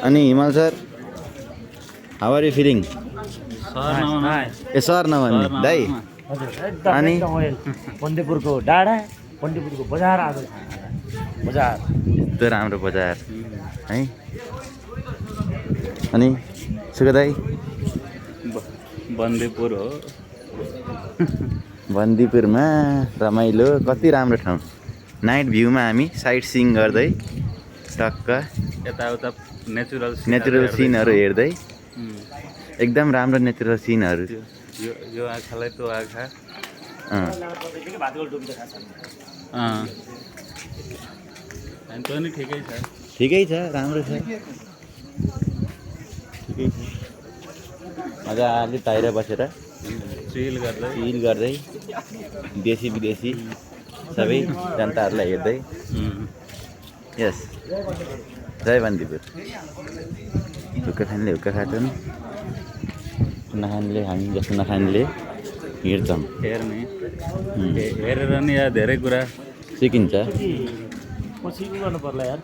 अनि Himal sir how are you feeling? ए sir नभन्ने दाइ अनि बन्दीपुरको डाँडा, बन्दीपुरको बजार आज बजार यस्तो राम्रो बजार है। अनि सुगा दाइ बन्दीपुर हो। बन्दीपुरमा रमाइलो कति राम्रो ठाउँ। नाइट भ्यूमा हामी साइट सिइङ गर्दै टक्क यताउता नेचुरल सिनहरू हेर्दै एकदम राम्रो नेचुरल सिनहरू। यो आँखालाई त्यो आँखा अनि त्यो नि ठिकै छ। ठिकै छ, राम्रो छ, ठिकै छ। मजाले बाहिर बसेर चिल गर्दै देशी विदेशी सबै जनताहरूलाई हेर्दै। यस जय बन्दीपुर। हुक्का खानेले हुक्का खान्छन्, नखानेले हामी जस्तो नखानेले हिँड्छौँ। हेरेर नि यहाँ धेरै कुरा सिकिन्छ। पछि गर्नु पर्ला यार।